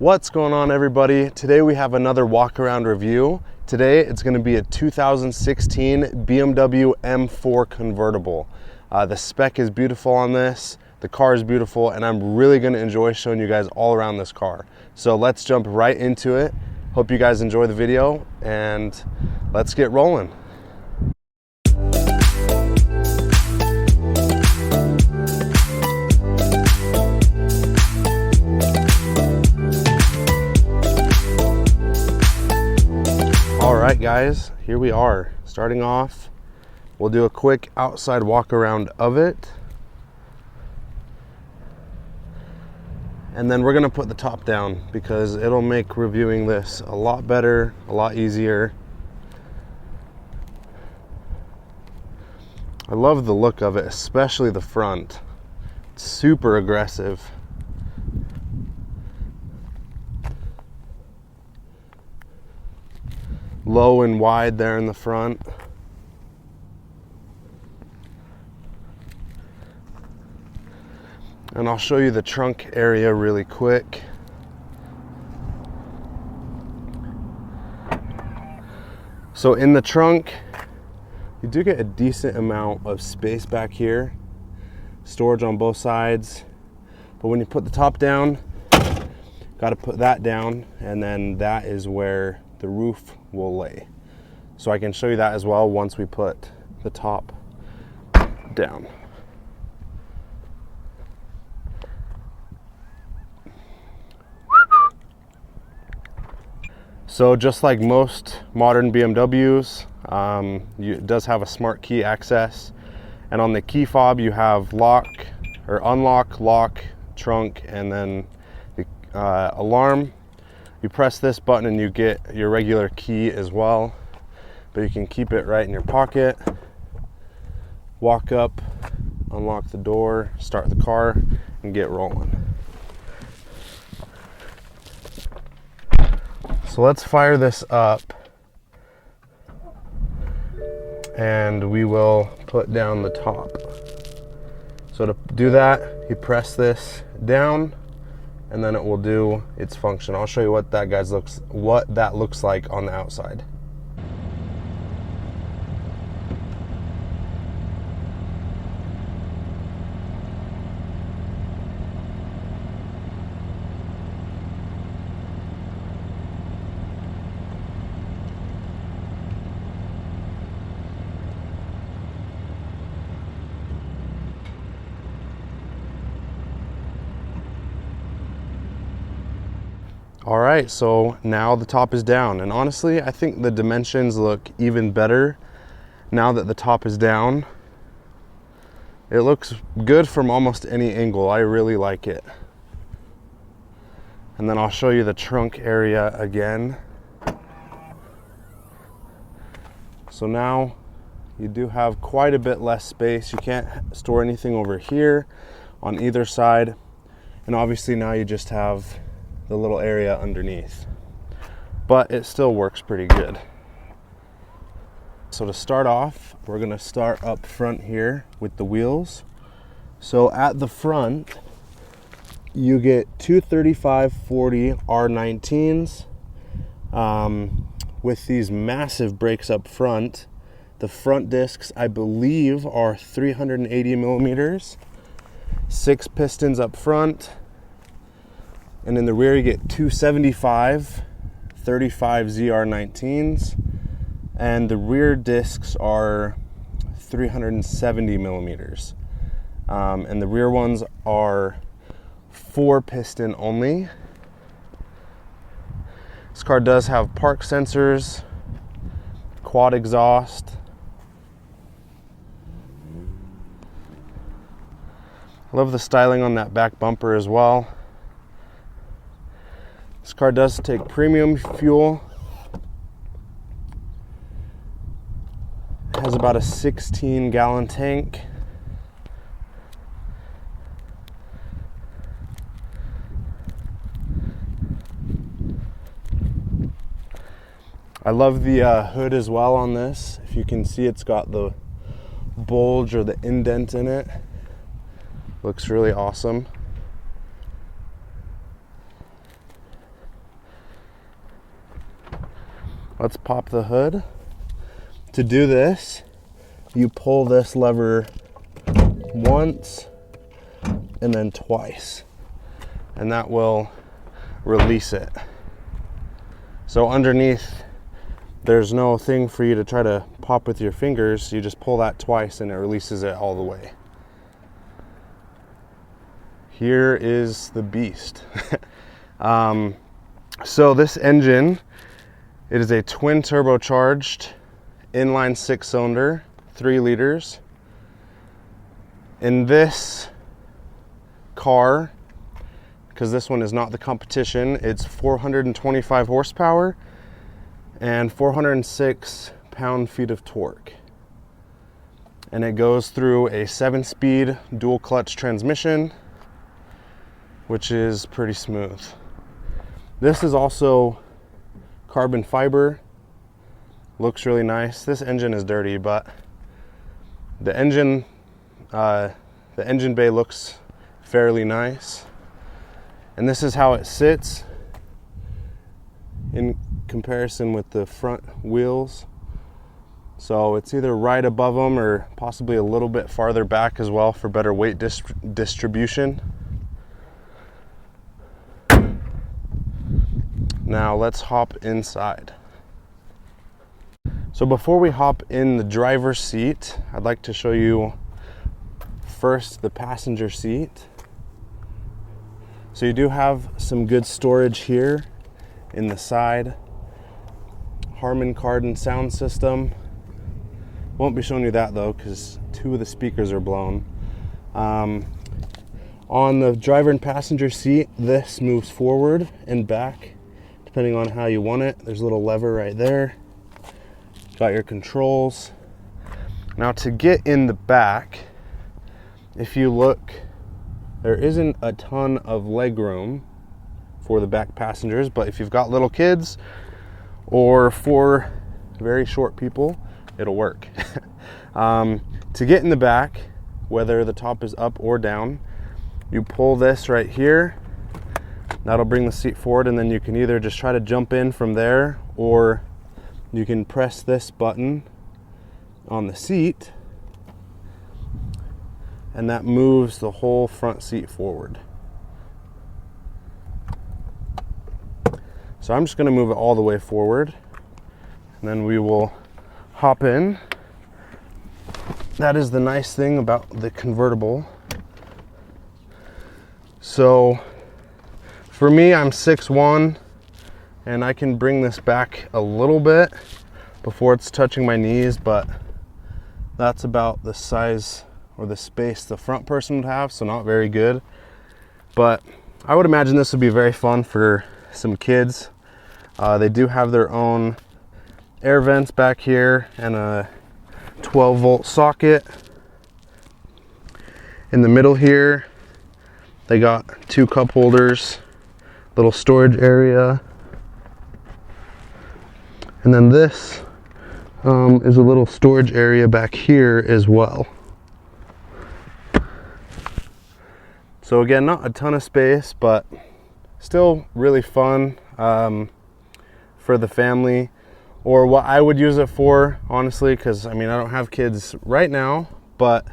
What's going on, everybody? Today we have another walk around review. Today it's going to be a 2016 BMW M4 Convertible. The spec is beautiful on this, the car is beautiful, and I'm really going to enjoy showing you guys all around this car. So let's jump right into it. Hope you guys enjoy the video and let's get rolling. Alright guys, here we are. Starting off, we'll do a quick outside walk around of it. And then we're going to put the top down because it'll make reviewing this a lot better, a lot easier. I love the look of it, especially the front. It's super aggressive. Low and wide there in the front. And I'll show you the trunk area really quick. So in the trunk, you do get a decent amount of space back here. Storage on both sides. But when you put the top down, got to put that down, and then that is where the roof will lay. So I can show you that as well once we put the top down. So just like most modern BMWs, it does have a smart key access, and on the key fob you have lock or unlock, lock, trunk, and then the alarm. You press this button and you get your regular key as well, but you can keep it right in your pocket. Walk up, unlock the door, start the car, and get rolling. So let's fire this up and we will put down the top. So to do that, you press this down and then it will do its function. I'll show you what that looks like on the outside. All right, so now the top is down, and honestly, I think the dimensions look even better now that the top is down. It looks good from almost any angle. I really like it. And then I'll show you the trunk area again. So now you do have quite a bit less space. You can't store anything over here on either side. And obviously now you just have the little area underneath, but it still works pretty good. So to start off, we're going to start up front here with the wheels. So at the front, you get two 35/40 R19s with these massive brakes up front. The front discs, I believe, are 380 millimeters, 6 pistons up front. And in the rear you get two 75 35 ZR19s, and the rear discs are 370 millimeters. And the rear ones are 4 piston only. This car does have park sensors, quad exhaust. I love the styling on that back bumper as well. This car does take premium fuel. It has about a 16-gallon tank. I love the hood as well on this. If you can see, it's got the bulge or the indent in it. Looks really awesome. let's pop the hood. To do this, you pull this lever once and then twice, and that will release it. So underneath, there's no thing for you to try to pop with your fingers. You just pull that twice and it releases it all the way. Here is the beast. So this engine, it is a twin turbocharged inline 6-cylinder, 3 liters. In this car, because this one is not the competition, it's 425 horsepower and 406 pound-feet of torque. And it goes through a 7-speed dual clutch transmission, which is pretty smooth. This is also carbon fiber. Looks really nice. This engine is dirty, but the engine bay looks fairly nice. And this is how it sits in comparison with the front wheels. So it's either right above them or possibly a little bit farther back as well for better weight distribution. Now let's hop inside. So before we hop in the driver's seat, I'd like to show you first the passenger seat. So you do have some good storage here in the side. Harman Kardon sound system. Won't be showing you that though, because 2 of the speakers are blown. On the driver and passenger seat, this moves forward and back depending on how you want it. There's a little lever right there. Got your controls. Now to get in the back, if you look, there isn't a ton of leg room for the back passengers, but if you've got little kids or for very short people, it'll work. To get in the back, whether the top is up or down, you pull this right here. That'll bring the seat forward, and then you can either just try to jump in from there, or you can press this button on the seat, and that moves the whole front seat forward. So I'm just going to move it all the way forward, and then we will hop in. That is the nice thing about the convertible. So for me, I'm 6'1", and I can bring this back a little bit before it's touching my knees, but that's about the size or the space the front person would have, so not very good. But I would imagine this would be very fun for some kids. They do have their own air vents back here and a 12-volt socket. In the middle here, they got 2 cup holders, little storage area. And then this is a little storage area back here as well. So again, not a ton of space, but still really fun for the family, or what I would use it for, honestly, because I mean, I don't have kids right now, but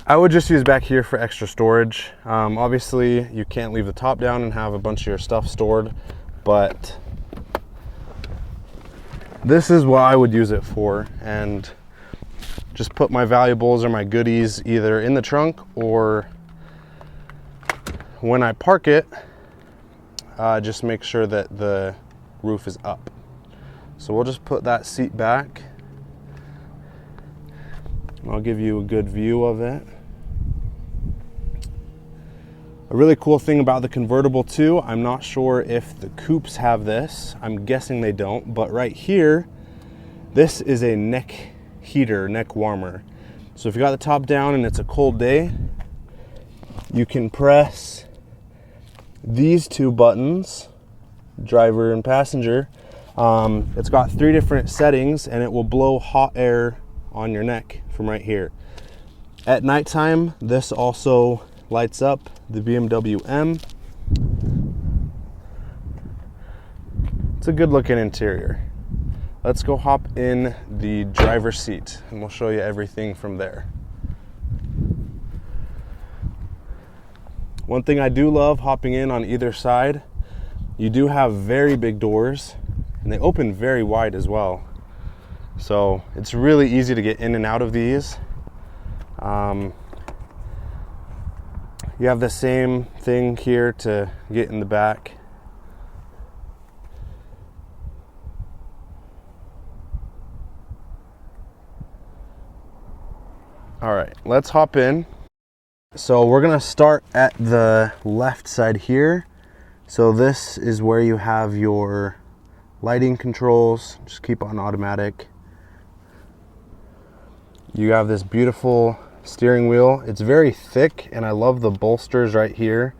I would just use back here for extra storage. Obviously, you can't leave the top down and have a bunch of your stuff stored, but this is what I would use it for, and just put my valuables or my goodies either in the trunk, or when I park it, just make sure that the roof is up. So we'll just put that seat back. I'll give you a good view of it. A really cool thing about the convertible too, I'm not sure if the coupes have this. I'm guessing they don't, but right here, this is a neck heater, neck warmer. So if you got the top down and it's a cold day, you can press these 2 buttons, driver and passenger. It's got 3 different settings, and it will blow hot air on your neck from right here. At nighttime, this also lights up the BMW M. it's a good looking interior. Let's go hop in the driver's seat and we'll show you everything from there. One thing I do love hopping in on either side, you do have very big doors and they open very wide as well. So it's really easy to get in and out of these. You have the same thing here to get in the back. All right, let's hop in. So we're gonna start at the left side here. So this is where you have your lighting controls. Just keep on automatic. You have this beautiful steering wheel. It's very thick and I love the bolsters right here.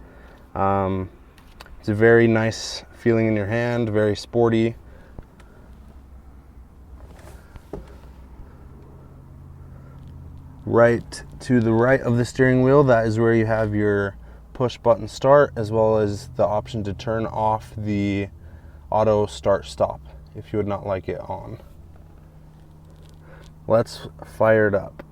It's a very nice feeling in your hand, very sporty. Right to the right of the steering wheel, that is where you have your push button start, as well as the option to turn off the auto start stop if you would not like it on. Let's fire it up.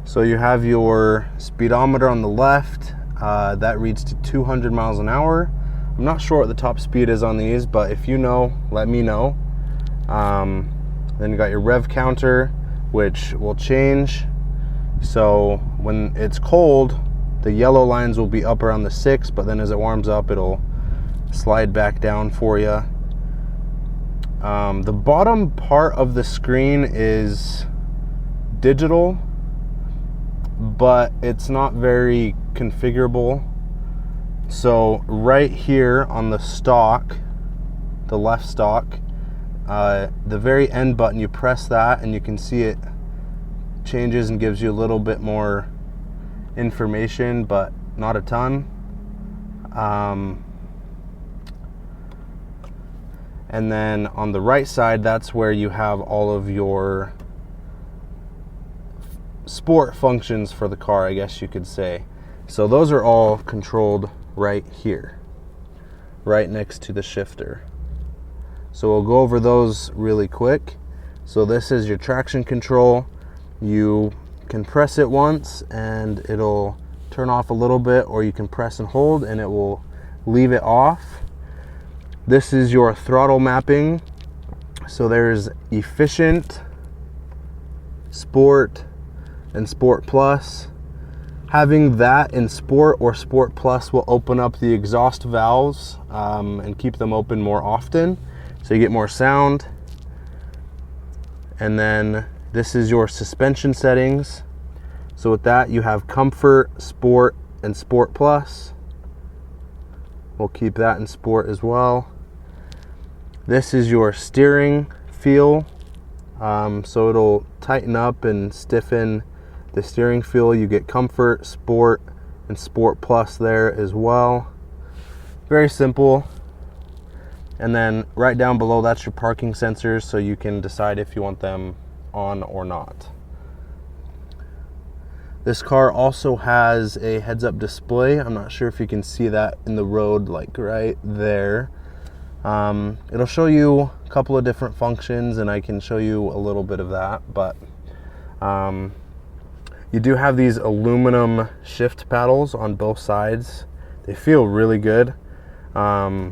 So you have your speedometer on the left. That reads to 200 miles an hour. I'm not sure what the top speed is on these, but if you know, let me know. Then you got your rev counter, which will change. So when it's cold, the yellow lines will be up around the 6, but then as it warms up, it'll slide back down for you. The bottom part of the screen is digital, but it's not very configurable. So right here on the stock, the left stock, the very end button, you press that and you can see it changes and gives you a little bit more information, but not a ton. And then on the right side, that's where you have all of your sport functions for the car, I guess you could say. So those are all controlled right here, right next to the shifter. So we'll go over those really quick. So this is your traction control. You can press it once and it'll turn off a little bit, or you can press and hold and it will leave it off. This is your throttle mapping. So there's efficient, sport, and Sport Plus. Having that in Sport or Sport Plus will open up the exhaust valves and keep them open more often, so you get more sound. And then this is your suspension settings. So with that, you have Comfort, Sport, and Sport Plus. We'll keep that in Sport as well. This is your steering feel. So it'll tighten up and stiffen the steering feel. You get Comfort, Sport, and Sport Plus there as well. Very simple. And then right down below, that's your parking sensors, so you can decide if you want them on or not. This car also has a heads-up display. I'm not sure if you can see that in the road, like right there. It'll show you a couple of different functions, and I can show you a little bit of that, but you do have these aluminum shift paddles on both sides. They feel really good. Yeah,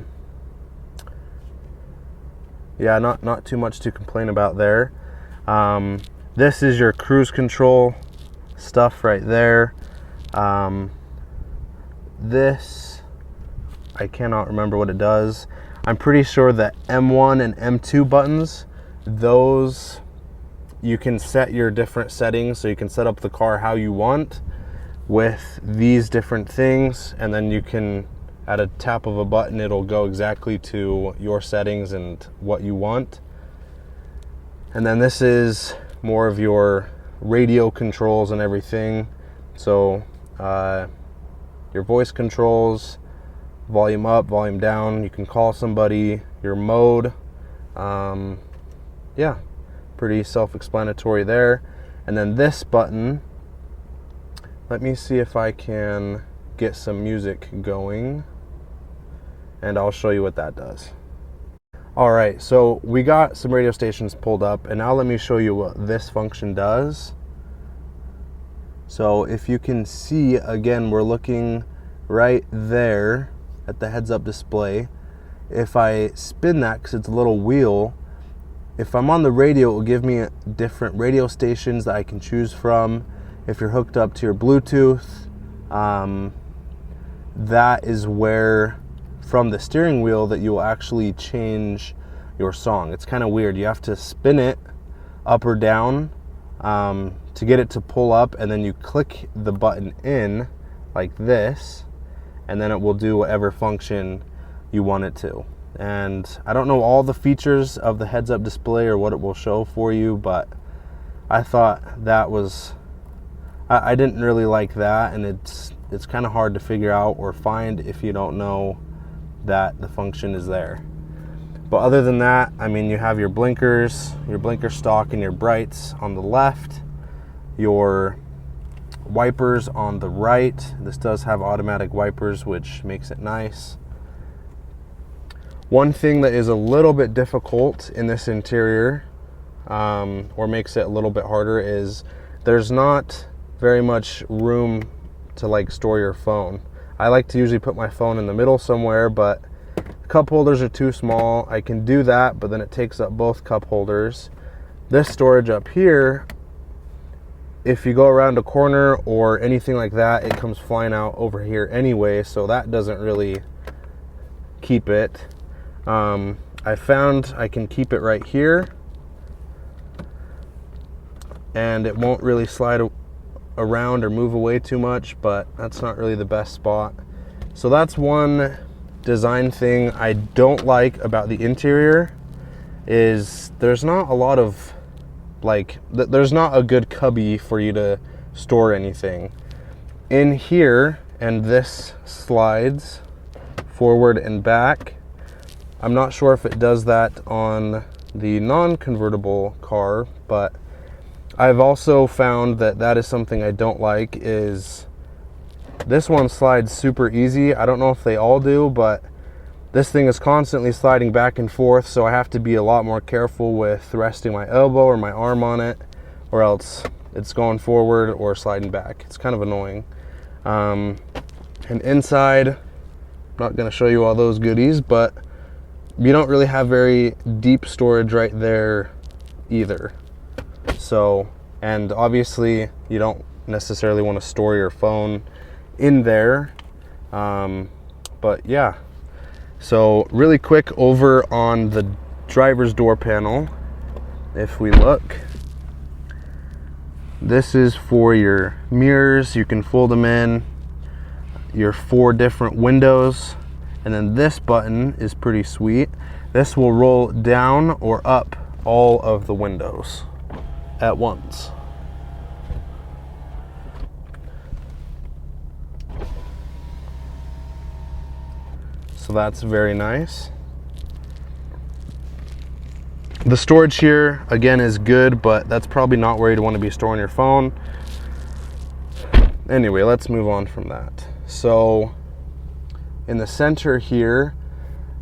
not too much to complain about there. This is your cruise control stuff right there. This, I cannot remember what it does. I'm pretty sure that M1 and M2 buttons, those you can set your different settings, so you can set up the car how you want with these different things, and then you can, at a tap of a button, it'll go exactly to your settings and what you want. And then this is more of your radio controls and everything. So your voice controls, volume up, volume down, you can call somebody, your mode. Yeah, pretty self-explanatory there. And then this button, let me see if I can get some music going, and I'll show you what that does. All right, so we got some radio stations pulled up, and now let me show you what this function does. So if you can see, again, we're looking right there at the heads-up display. If I spin that, because it's a little wheel, if I'm on the radio, it will give me different radio stations that I can choose from. If you're hooked up to your Bluetooth, that is where, from the steering wheel, that you will actually change your song. It's kind of weird. You have to spin it up or down to get it to pull up, and then you click the button in like this, and then it will do whatever function you want it to. And I don't know all the features of the heads-up display or what it will show for you, but I thought that was, I didn't really like that, and it's kind of hard to figure out or find if you don't know that the function is there. But other than that, I mean, you have your blinkers, your blinker stalk, and your brights on the left, your wipers on the right. This does have automatic wipers, which makes it nice. One thing that is a little bit difficult in this interior, or makes it a little bit harder, is there's not very much room to like store your phone. I like to usually put my phone in the middle somewhere, but cup holders are too small. I can do that, but then it takes up both cup holders. This storage up here, if you go around a corner or anything like that, it comes flying out over here anyway, so that doesn't really keep it. I found I can keep it right here, and it won't really slide around or move away too much, but that's not really the best spot. So that's one design thing I don't like about the interior, is there's not a lot of there's not a good cubby for you to store anything in here, and this slides forward and back. I'm not sure if it does that on the non-convertible car, but I've also found that that is something I don't like. Is this one slides super easy. I don't know if they all do, but this thing is constantly sliding back and forth, so I have to be a lot more careful with resting my elbow or my arm on it, or else it's going forward or sliding back. It's kind of annoying. And inside, I'm not going to show you all those goodies, but you don't really have very deep storage right there either. So, and obviously you don't necessarily want to store your phone in there. But yeah. So really quick over on the driver's door panel, if we look, this is for your mirrors. You can fold them in, your 4 different windows, and then this button is pretty sweet. This will roll down or up all of the windows at once. So that's very nice. The storage here, again, is good, but that's probably not where you'd want to be storing your phone. Anyway, let's move on from that. So in the center here,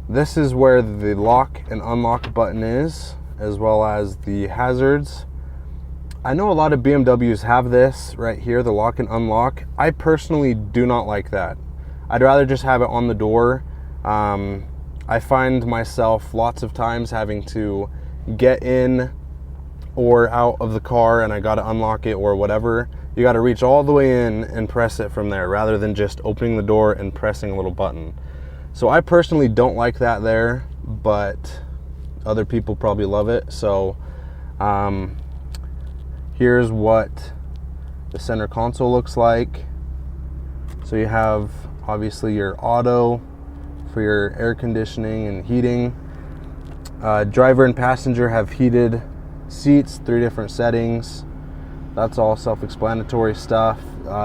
this is where the lock and unlock button is, as well as the hazards. I know a lot of BMWs have this right here, the lock and unlock. I personally do not like that. I'd rather just have it on the door. I find myself lots of times having to get in or out of the car, and I gotta unlock it or whatever. You gotta reach all the way in and press it from there, rather than just opening the door and pressing a little button. So I personally don't like that there, but other people probably love it. So here's what the center console looks like. So you have obviously your auto for your air conditioning and heating. Driver and passenger have heated seats, 3 different settings. That's all self-explanatory stuff.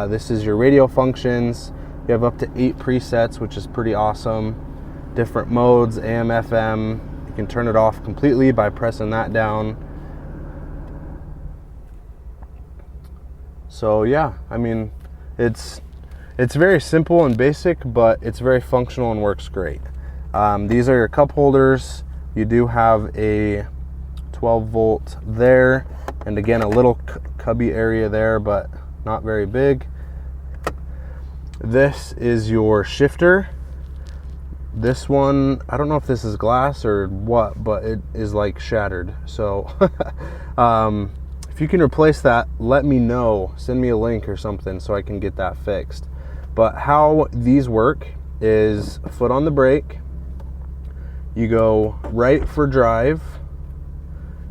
This is your radio functions. You have up to 8 presets, which is pretty awesome. Different modes, AM, FM. You can turn it off completely by pressing that down. So yeah, I mean, it's very simple and basic, but it's very functional and works great. These are your cup holders. You do have a 12 volt there, and again, a little cubby area there, but not very big. This is your shifter. This one, I don't know if this is glass or what, but it is like shattered. So if you can replace that, let me know. Send me a link or something so I can get that fixed. But how these work is foot on the brake. You go right for drive.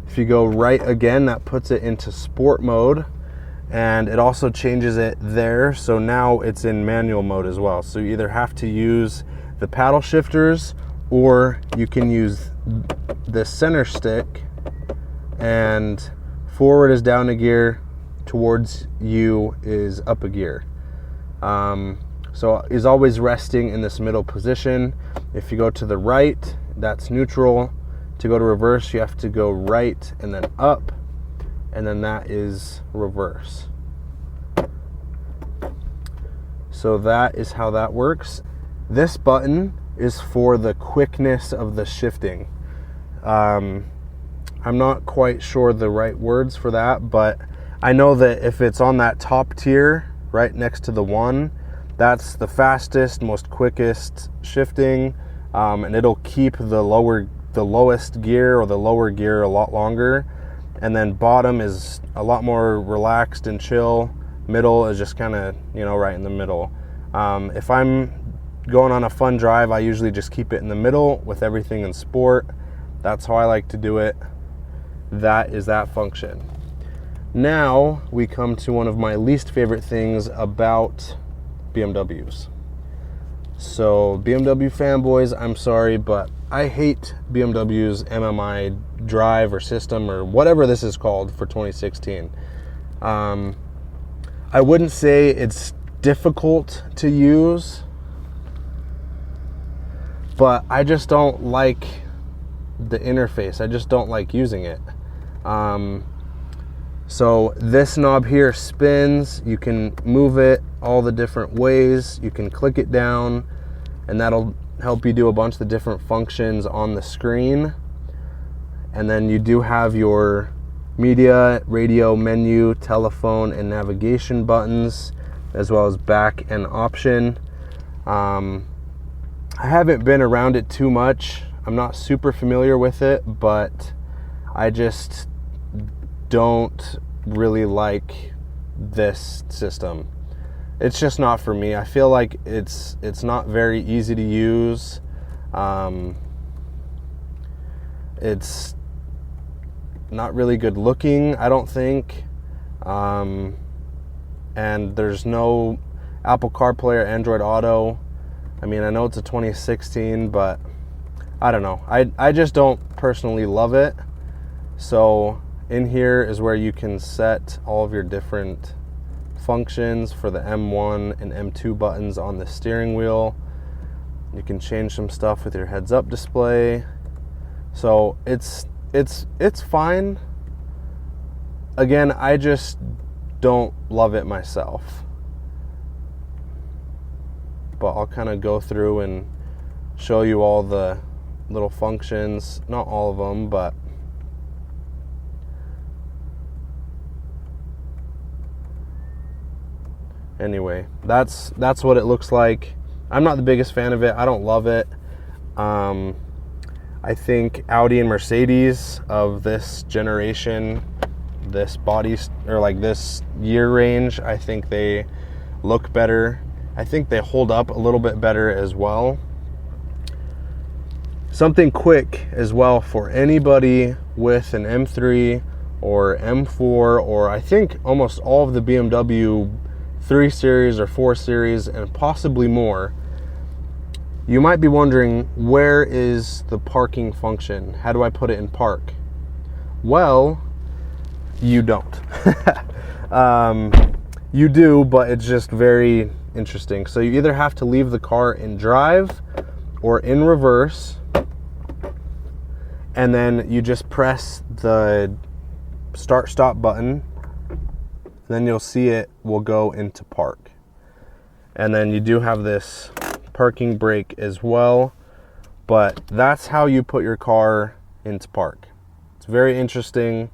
If you go right again, that puts it into sport mode, and it also changes it there. So now it's in manual mode as well. So you either have to use the paddle shifters, or you can use the center stick, and forward is down a gear, towards you is up a gear. So is always resting in this middle position. If you go to the right, that's neutral. To go to reverse, you have to go right and then up, and then that is reverse. So that is how that works. This button is for the quickness of the shifting. I'm not quite sure the right words for that, but I know that if it's on that top tier right next to the one, that's the fastest, most quickest shifting, and it'll keep the lowest gear or the lower gear a lot longer. And then bottom is a lot more relaxed and chill. Middle is just kind of, right in the middle. If I'm going on a fun drive, I usually just keep it in the middle with everything in sport. That's how I like to do it. That is that function. Now we come to one of my least favorite things about BMWs. So BMW fanboys, I'm sorry, but I hate BMW's MMI drive or system or whatever this is called for 2016. I wouldn't say it's difficult to use, but I just don't like the interface. I just don't like using it. So this knob here spins. You can move it all the different ways. You can click it down, and that'll help you do a bunch of the different functions on the screen. And then you do have your media, radio, menu, telephone, and navigation buttons, as well as back and option. I haven't been around it too much. I'm not super familiar with it, but I just don't really like this system. It's just not for me. I feel like it's not very easy to use. It's not really good looking, I don't think. And there's no Apple CarPlay or Android Auto. I mean, I know it's a 2016, but I don't know. I just don't personally love it. So in here is where you can set all of your different functions for the M1 and M2 buttons on the steering wheel. You can change some stuff with your heads-up display. So it's fine. Again, I just don't love it myself. But I'll kind of go through and show you all the little functions. Not all of them, but anyway, that's what it looks like. I'm not the biggest fan of it. I don't love it. I think Audi and Mercedes of this generation, this body, or like this year range, I think they look better. I think they hold up a little bit better as well. Something quick as well for anybody with an M3 or M4, or I think almost all of the BMW 3 Series or 4 Series and possibly more. You might be wondering, where is the parking function? How do I put it in park? Well, you don't. You do, but it's just very interesting. So you either have to leave the car in drive or in reverse, and then you just press the start-stop button, then you'll see it will go into park. And then you do have this parking brake as well, but that's how you put your car into park. It's very interesting.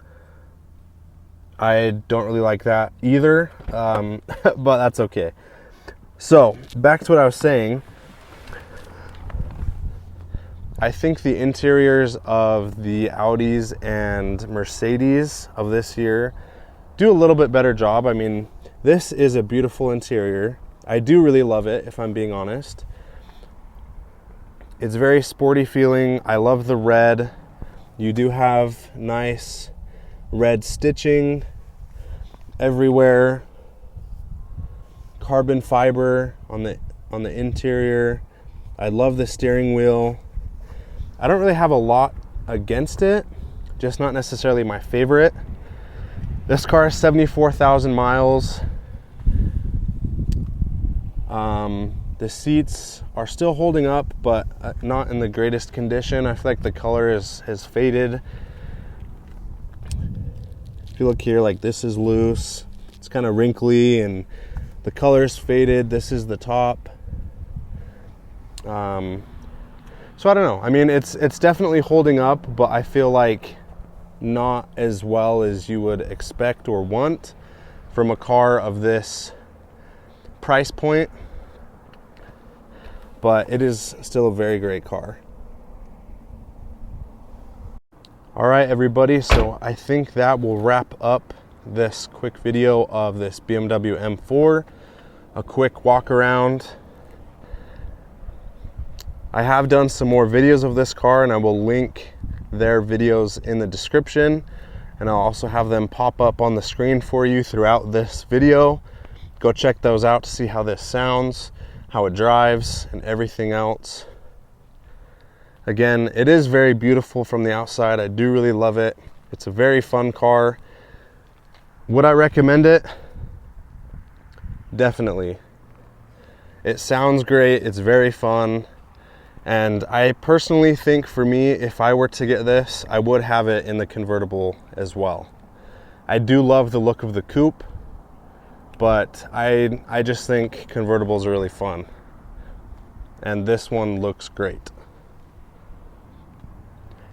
I don't really like that either, but that's okay. So back to what I was saying. I think the interiors of the Audis and Mercedes of this year do a little bit better job. I mean, this is a beautiful interior. I do really love it, if I'm being honest. It's very sporty feeling. I love the red. You do have nice red stitching everywhere. Carbon fiber on the interior. I love the steering wheel. I don't really have a lot against it, just not necessarily my favorite. This car is 74,000 miles. The seats are still holding up, but not in the greatest condition. I feel like the color has faded. If you look here, like this is loose. It's kind of wrinkly and the color's faded. This is the top. So I don't know. I mean, it's definitely holding up, but I feel like not as well as you would expect or want from a car of this price point. But it is still a very great car. All right, everybody. So I think that will wrap up this quick video of this BMW M4. A quick walk around. I have done some more videos of this car, and I will link their videos in the description, and I'll also have them pop up on the screen for you throughout this video. Go check those out to see how this sounds, how it drives, and everything else. Again, it is very beautiful from the outside. I do really love it. It's a very fun car. Would I recommend it? Definitely. It sounds great. It's very fun. And I personally think for me, if I were to get this, I would have it in the convertible as well. I do love the look of the coupe, but I just think convertibles are really fun. And this one looks great.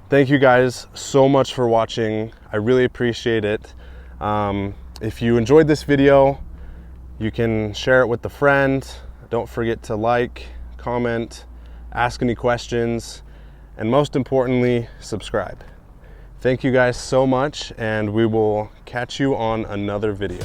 Thank you guys so much for watching. I really appreciate it. If you enjoyed this video, you can share it with a friend. Don't forget to like, comment, ask any questions, and most importantly, subscribe. Thank you guys so much, and we will catch you on another video.